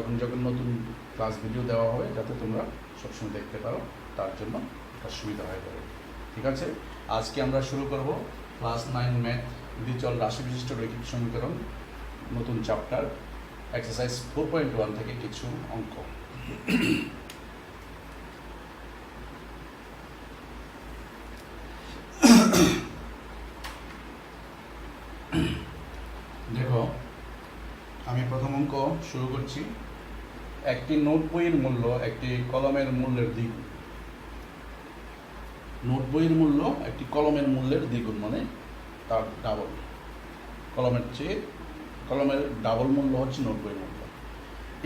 যখন যখন নতুন ক্লাস ভিডিও দেওয়া হবে যাতে তোমরা সবসময় দেখতে পারো, তার জন্য একটা সুবিধা হয়ে যাবে। ঠিক আছে, আজকে আমরা শুরু করব ক্লাস 9 ম্যাথ দ্বিচল রাশি বিশিষ্ট রৈখিক সমীকরণ নতুন চ্যাপ্টার এক্সারসাইজ 4.1 থেকে কিছু অঙ্ক। দেখো, আমি প্রথম অঙ্ক শুরু করছি। একটি নোট বইয়ের মূল্য একটি কলমের মূল্যের দ্বিগুণ। নোট বইয়ের মূল্য একটি কলমের মূল্যের দ্বিগুণ, মানে তার ডাবল। কলমের ডাবল মূল্য হচ্ছে নোট বইয়ের মূল্য।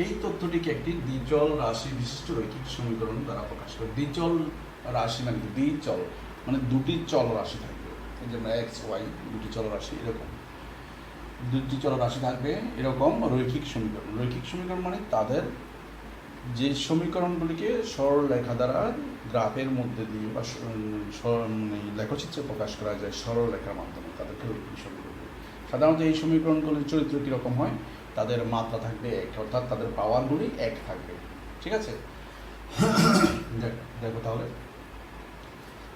এই তথ্যটিকে একটি দ্বিচল রাশি বিশিষ্ট রৈখিক সমীকরণ দ্বারা প্রকাশ করে। দ্বিচল রাশি মানে কি? দ্বিচল মানে দুটি চল রাশি থাকবে, এই জন্য এক্স ওয়াই দুটি চল রাশি, এরকম দুটি চল রাশি থাকবে এরকম রৈখিক সমীকরণ। রৈখিক সমীকরণ মানে তাদের যে সমীকরণগুলিকে সরল রেখা দ্বারা গ্রাফের মধ্যে দিয়ে বা লেখচিত্রে প্রকাশ করা যায় সরল রেখার মাধ্যমে, তাদেরকে রৈখিক সমীকরণ। সাধারণত এই সমীকরণগুলির চরিত্র কীরকম হয়? তাদের মাত্রা থাকবে এক, অর্থাৎ তাদের পাওয়ারগুলি এক থাকবে। ঠিক আছে, দেখো তাহলে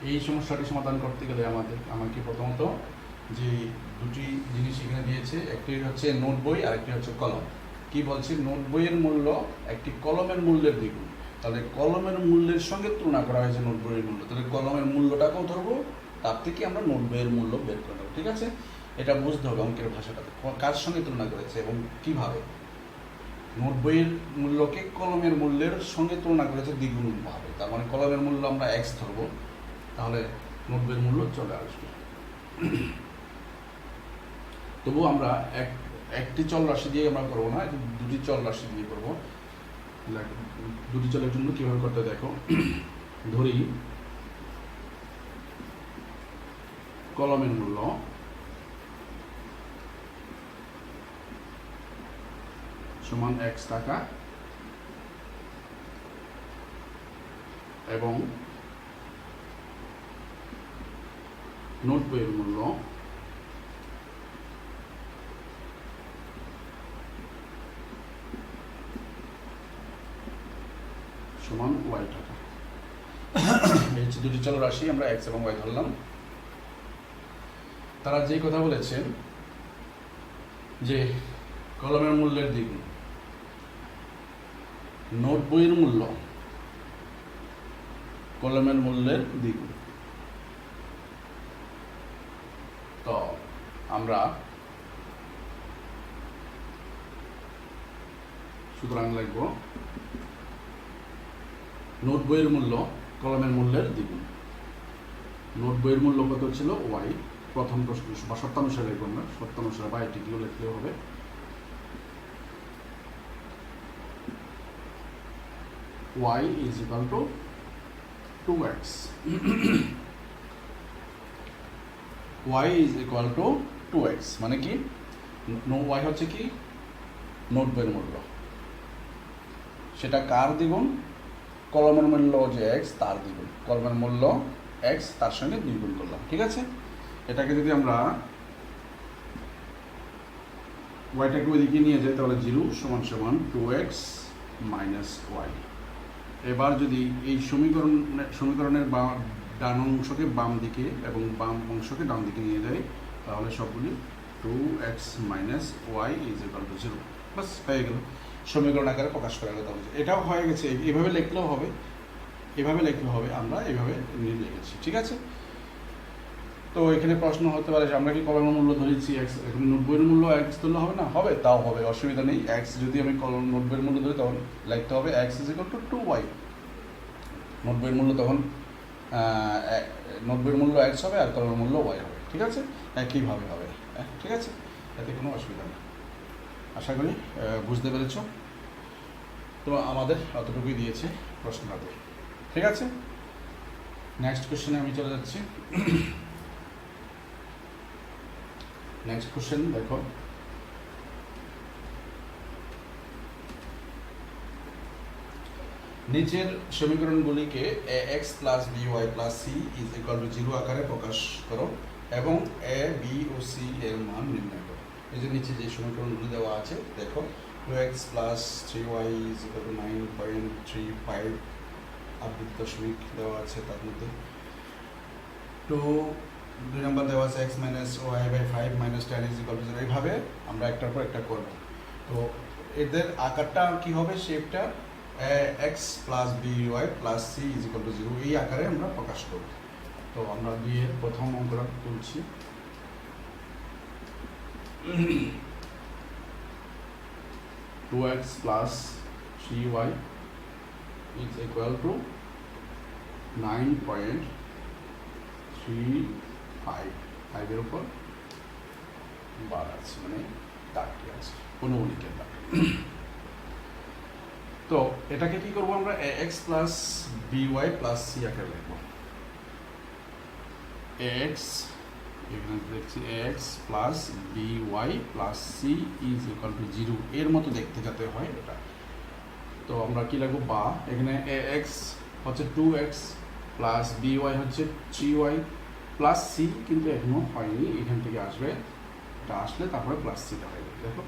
এই সমস্যাটি সমাধান করতে গেলে আমাকে প্রথমত যে দুটি জিনিস এখানে দিয়েছে, একটি হচ্ছে নোট বই আর একটি হচ্ছে কলম। কি বলছি? নোট বইয়ের মূল্য একটি কলমের মূল্যের দ্বিগুণ। তাহলে কলমের মূল্যের সঙ্গে তুলনা করা হয়েছে নোট বইয়ের মূল্য, তাহলে কলমের মূল্যটাকেও ধরবো, তার থেকে আমরা নোট বইয়ের মূল্য বের করে নেবো। ঠিক আছে, এটা বুঝতে হবে অঙ্কের ভাষাটাতে কার সঙ্গে তুলনা করেছে এবং কিভাবে। নোট বইয়ের মূল্যকে কলমের মূল্যের সঙ্গে তুলনা করেছে দ্বিগুণ ভাবে, তার মানে কলমের মূল্য আমরা এক্স ধরবো, তাহলে নোট বইয়ের মূল্য চলে আসবে। তবু আমরা একটি চল রাশি দিয়ে আমরা করবো না, দুটি চল রাশি দিয়ে করবো। দুটি চলের জন্য কীভাবে করতে দেখো, ধরি কলমের মূল্য সমান x টাকা এবং নোট বইয়ের মূল্য সমান y টাকা। এই হচ্ছে দুটি চল রাশি, আমরা x এবং y ধরলাম। তারা যে কথা বলেছেন যে কলমের মূল্যের দ্বিগুণ, নোট বইয়ের মূল্য কলমের মূল্যের দ্বিগুণ। তো আমরা সুতরাং লিখব নোট বইয়ের মূল্য কলমের মূল্যের দ্বিগুণ। নোট বইয়ের মূল্য কত ছিল? ওয়াই। প্রথম প্রশ্ন বা শর্তানুসারে লিখব না, শর্তানুসারে বা এটিকেও লিখলেও হবে। y is equal to 2x. y is equal to 2x মানে কি? y হচ্ছে কি? নোট বইয়ের মূল্য, সেটা কার দ্বিগুণ? কলমের মূল্য যে x তার দ্বিগুণ। কলমের মূল্য x, তার সঙ্গে দ্বিগুণ করলাম। ঠিক আছে, এটাকে যদি আমরা yটাকে ওইদিকে নিয়ে যাই তাহলে 0 সমান 2x মাইনাস y। এবার যদি এই সমীকরণের ডান অংশকে বাম দিকে এবং বাম অংশকে ডান দিকে নিয়ে যাই তাহলে সবগুলি 2x minus y is equal to 0। বাস হয়ে গেল, সমীকরণ আকারে প্রকাশ করা গেল। এটাও হয়ে গেছে। এভাবে লিখলেও হবে, আমরা এভাবে লিখেছি। ঠিক আছে, তো এখানে প্রশ্ন হতে পারে যে আমরা কি কলমের মূল্য ধরেছি x, এখন নোট বইয়ের মূল্য x ধরলে হবে না? হবে, তাও হবে, অসুবিধা নেই। x যদি আমি নোট বইয়ের মূল্য ধরি তখন লিখতে হবে x is equal two 2y। Note বইয়ের মূল্য তখন নোট বইয়ের মূল্য x হবে আর কলমের মূল্য y হবে। ঠিক আছে, একইভাবে হবে। ঠিক আছে, এতে কোনো অসুবিধা নেই। আশা করি বুঝতে পেরেছ। তো আমাদের অতটুকুই দিয়েছে প্রশ্নটাতে। ঠিক আছে, নেক্সট কোশ্চেনে আমি চলে যাচ্ছি। নেক্সট কোশ্চেন দেখো, নিচের সমীকরণগুলিকে ax plus by plus c is equal to 0 আকারে প্রকাশ করো এবং a b ও c এর মান নির্ণয় করো। এই যে নিচে যে সমীকরণগুলি দেওয়া আছে দেখো, 2x plus 3y is equal two 9.35 update দশমিক দেওয়া আছে তার মধ্যে। তো 2 নম্বর দেওয়া আছে x minus y by 5 minus 10 is equal to 0। এইভাবে আমরা একটার পর একটা করব। তো এদের আকারটা কি হবে, শেপটা x plus by plus c is equal to 0 এই আকারে আমরা প্রকাশ করব। তো আমরা দুইয়ের প্রথম অঙ্কটা তুলছি। 2x plus 3y is equal to 9.35 5 উপর বার আছে, মানে দাগটি আছে অনুভূমিকের দাগ। তো এটাকে কি করব আমরা ax plus by plus c আকারে লিখব। x এখানে দেখছি x plus by plus c is equal to 0 এর মতো দেখতে যাতে হয় এটা। তো আমরা কি লিখব, বা এখানে ax হচ্ছে 2x প্লাস by হচ্ছে 3y প্লাস c, কিন্তু এখনো হয়নি, এখান থেকে আসবে, এটা আসলে তারপরে প্লাস সিটা হয়ে যাবে। দেখো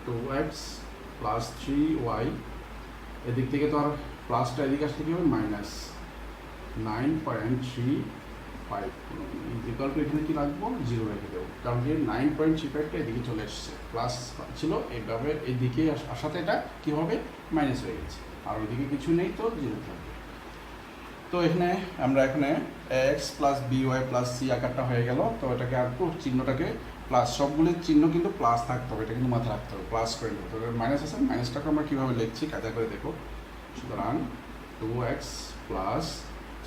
2x প্লাস 3y, এদিক থেকে তো আর প্লাসটা এদিকে আসলে কি হবে, মাইনাস 9.35 ইকুয়াল টু এখানে কি রাখবো, 0 রেখে দেবো, কারণ কি 9.35টা এদিকে চলে এসছে, প্লাস ছিল এইভাবে এদিকে আসাতে এটা কি হবে, মাইনাস হয়ে গেছে, আর ওইদিকে কিছু নেই তো 0 থাকবে। তো এখানে আমরা এখানে x plus by plus c আকারটা হয়ে গেল। তো এটাকে আর একটু চিহ্নটাকে প্লাস, সবগুলির চিহ্ন কিন্তু প্লাস থাকতে হবে, এটা কিন্তু মাথায় রাখতে হবে, প্লাস করে নেবো। তো মাইনাস আছে, মাইনাসটাকে আমরা কীভাবে লিখছি কাজা করে দেখো। সুতরাং 2x plus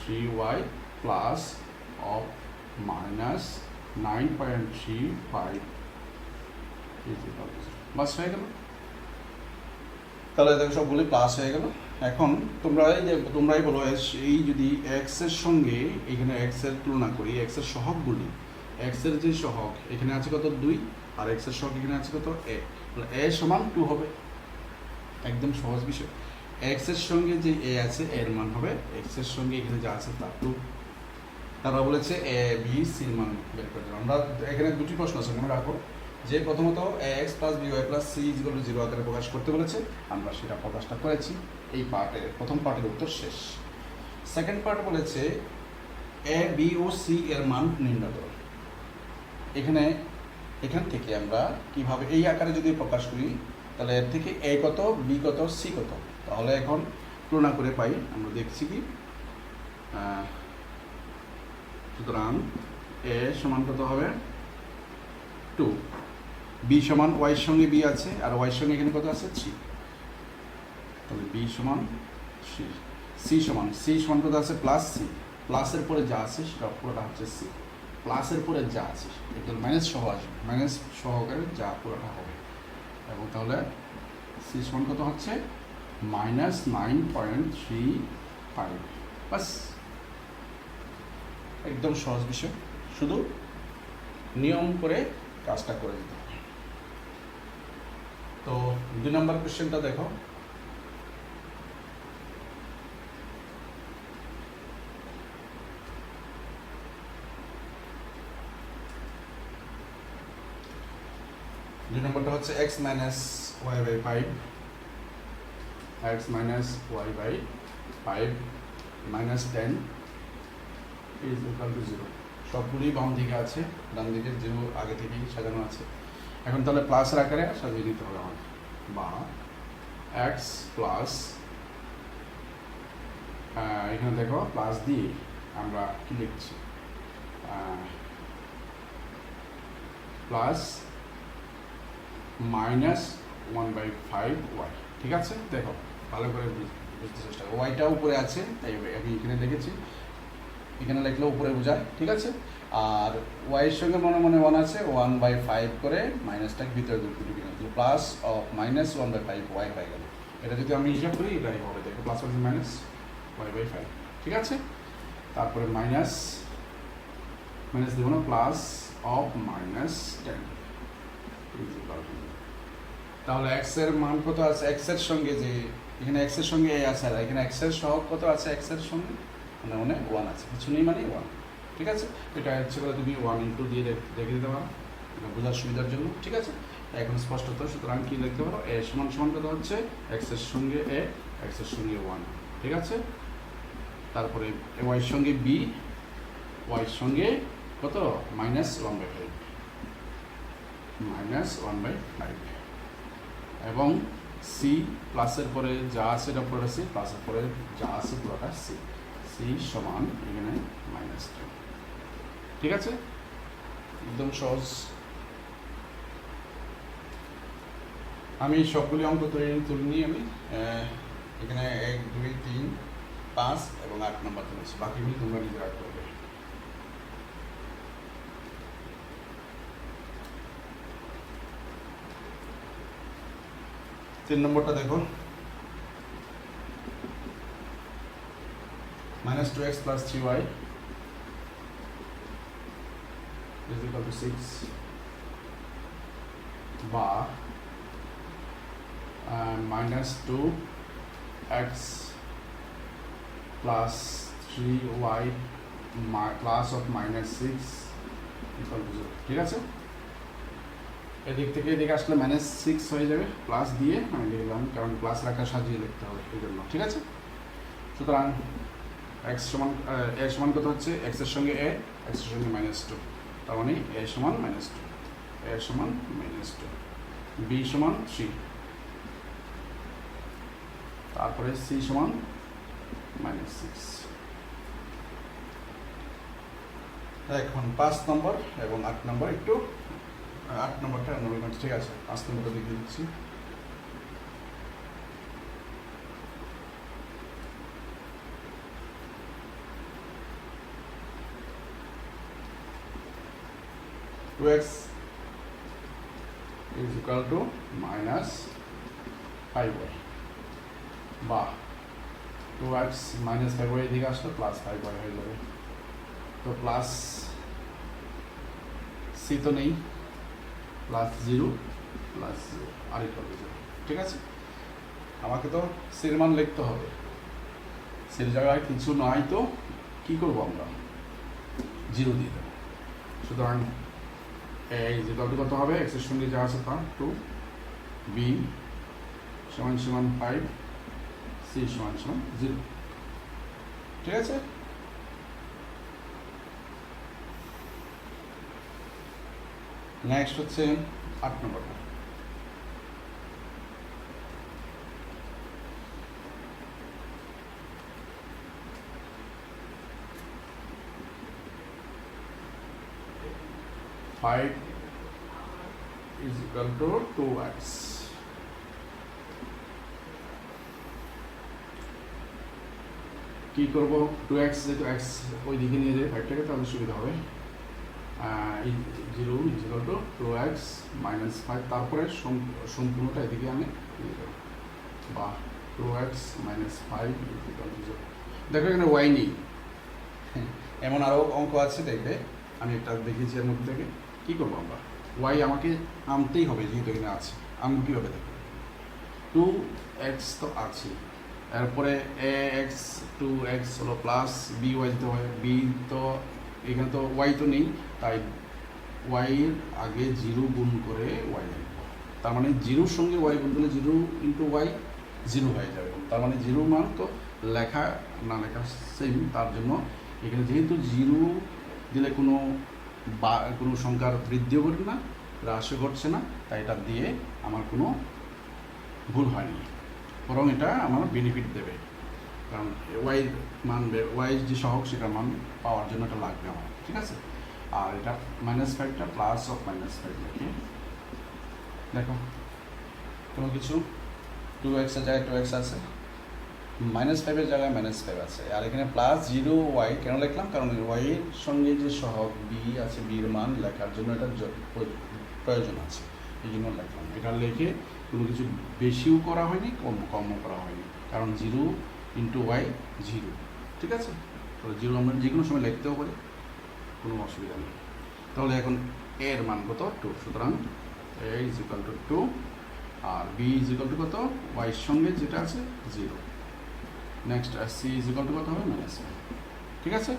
3y plus of minus 9.35 বাস হয়ে গেল। তাহলে দেখো সবগুলি প্লাস হয়ে গেল। এখন তোমরাই বলো, এই যদি এক্স এর সঙ্গে এখানে এক্স এর তুলনা করি, এক্স এর সহগগুলি, এক্স এর যে সহগ এখানে আছে কত 2, আর এক্স এর সহগ এখানে আছে কত 1, এ সমান 2 হবে, একদম সহজ বিষয়। এক্স এর সঙ্গে যে এ আছে এর মান হবে এক্স এর সঙ্গে এখানে যা আছে তা 2। তারা বলেছে এ বি সির মান বের করে দেবো। আমরা এখানে দুটি প্রশ্ন আছে মনে রাখো, যে প্রথমত x plus by plus c is equal to 0 আকারে প্রকাশ করতে বলেছে, আমরা সেটা প্রকাশটা করেছি। এই পার্টের প্রথম পার্টের উত্তর শেষ। সেকেন্ড পার্ট বলেছে এ বি ও সি এর মান নির্ণয় করো। এখান থেকে আমরা কিভাবে এই আকারে যদি প্রকাশ করি, তাহলে এর থেকে এ কত, বি কত, সি কত, তাহলে এখন তুলনা করে পাই। আমরা দেখছি কি, সুতরাং এ সমান কত হবে 2, বি সমান ওয়াইয়ের সঙ্গে বি আছে, আর ওয়াইয়ের সঙ্গে এখানে কত আছে 3, তাহলে বি সমান 3, সি সমান কত আছে প্লাস সি, প্লাসের পরে যা আছে সেটা পুরোটা হচ্ছে সি, প্লাসের পরে যা আছে একদম মাইনাস সহ আসবে, মাইনাস সহকারে যা পুরোটা হবে, এবং তাহলে সি সমান কত হচ্ছে মাইনাস 9.35। বাস, একদম সহজ বিষয়, শুধু নিয়ম করে কাজটা করে দিতে হবে। তো 2 নম্বর কোশ্চেনটা দেখো। দুই নম্বরটা হচ্ছে x minus y by 5, x minus y by 5 minus 10 is equal to 0। সবগুলি বাম দিকে আছে, ডান দিকে 0 আগে থেকেই সাজানো আছে। এখন তাহলে প্লাসের আকারে সাজিয়ে দিতে হবে আমাদের, বা x প্লাস, এখানে দেখো প্লাস দিয়ে আমরা কি লিখছি, প্লাস মাইনাস 1/5y। ঠিক আছে, দেখো ভালো করে বুঝতে চেষ্টা করো। ওয়াইটা উপরে আছে তাই আমি এখানে লিখেছি, এখানে লিখলে উপরে বোঝায়, ঠিক আছে। আর ওয়াইয়ের সঙ্গে মনে মনে 1 আছে, 1/5 করে মাইনাসটাকে ভিতরে দুটো কিনে দিল, প্লাস অফ মাইনাস 1/5y হয়ে গেল। এটা যদি আমি হিসাব করি এটাই হবে, দেখো প্লাস মাইনাস y/5, ঠিক আছে। তারপরে মাইনাস দেবো না, প্লাস অফ মাইনাস 10। তাহলে এক্স এর মান কত আছে, এক্স এর সঙ্গে যে এখানে এক্স এর সঙ্গে এ আছে, আর এখানে এক্স এর সহগ কত আছে, এক্স এর সঙ্গে মানে 1 আছে, কিছু নেই মানে 1, ঠিক আছে। এটা ইচ্ছে করে তুমি 1 ইনটু দিয়ে দেখে দিতে পারো বোঝার সুবিধার জন্য, ঠিক আছে। এখন স্পষ্টত, সুতরাং কি লিখতে পারো, এ সমান সমান কত হচ্ছে, এক্স এর সঙ্গে এ, এক্স এর সঙ্গে 1, ঠিক আছে। তারপরে ওয়াই এর সঙ্গে বি, ওয়াই এর সঙ্গে কত, -1/5, -1/5, এবং সি প্লাসের পরে যা আছে এটা পুরোটা সি, প্লাসের পরে যা আছে পুরোটা সি, সি সমান এখানে -2, ঠিক আছে, একদম সহজ। আমি সবগুলি অঙ্ক তুলে নিই, আমি এখানে 1, 2, 3, 5 এবং 8 নম্বর তুলেছি, বাকিগুলি তোমরা নিজেরা করবে। তিন নম্বরটা দেখো, -2x + 3y = 6, বা -2x + 3y +(-6) = 0, ঠিক আছে। এদিক থেকে এদিকে আসলে -6 হয়ে যাবে, প্লাস দিয়ে আমি লিখলাম, কারণ প্লাস রাখা সাজিয়ে লিখতে হবে এই জন্য, ঠিক আছে। সুতরাং x সমান a সমান কত হচ্ছে, x এর সঙ্গে a, x এর সঙ্গে -2, তার মানে a সমান -2, a সমান -2, b সমান 3, তারপরে c সমান -6। এখন 5 নম্বর এবং 8 নম্বর, একটু 8 নম্বরটা ঠিক আছে, 5 নম্বরটা দেখিয়ে দিচ্ছি। x = -5y, বা 2x -5y এদিকে আসলে +5y হয়ে যাবে। তো প্লাস সি তো নেই, +0 +0 আর = 0, ঠিক আছে। আমাকে তো সির মান লিখতে হবে, সির জায়গায় কিছু নাই তো কি করব, আমরা 0 দিয়ে দেবো। সুতরাং a = কত হবে, x এর সঙ্গে যা আছে তা 2, b = 5, c = 0, ঠিক আছে। নেক্সট হচ্ছে 8 নম্বরটা। (5 = 2x), কি করব, 2x যেহেতু x ওই দিকে নিয়ে যায় 5টাকে, তাহলে সুবিধা হবে। 0 = 2x - 5, তারপরে সম্পূর্ণটা এদিকে আমি নিয়ে যাব, বা 2x - 5 = 0। দেখো এখানে y নেই, এমন আরও অঙ্ক আছে, দেখবে আমি একটা দেখিয়েছি এর মধ্যে থেকে। কী করবো আমরা, y আমাকে আনতেই হবে, যেহেতু এখানে আছে, আমি কীভাবে দেখব, 2x তো আছে, এরপরে ax 2x হলো প্লাস by দিতে হয়, b তো এখানে তো y তো নেই, তাই y এর আগে 0 গুণ করে y লিখব, তার মানে 0 এর সঙ্গে y গুণ করলে 0 × y 0 হয়ে যাবে, তার মানে 0 মান তো লেখা না লেখা সেম, তার জন্য এখানে যেহেতু 0 দিলে কোনো সংখ্যার বৃদ্ধিও ঘটে না, হ্রাসও ঘটছে না, তাই এটা দিয়ে আমার কোনো ভুল হয়নি, বরং এটা আমার বেনিফিট দেবে, কারণ ওয়াই মান, ওয়াই যে সহগ সেটার মান পাওয়ার জন্য এটা লাগবে আমার, ঠিক আছে। আর এটা -5টা +(-5) লিখে দেখো, কোনো কিছু 2x এর জায়গায় 2x আছে, -5 এর জায়গায় -5 আছে, আর এখানে +0y কেন লিখলাম, কারণ y এর সঙ্গে যে সহগ b আছে, b এর মান লেখার জন্য এটা প্রয়োজন আছে, এই জন্য লিখলাম। এটা লিখে কোনো কিছু বেশিও করা হয়নি, কমও করা হয়নি, কারণ 0 × y 0, ঠিক আছে। তো 0 আমরা যে কোনো সময় লিখতেও পারি, কোনো অসুবিধা নেই। তাহলে এখন a এর মান কত, 2, সুতরাং a = 2, আর b = কত, y এর সঙ্গে যেটা আছে 0। নেক্সট c = কত হবে, -1, ঠিক আছে।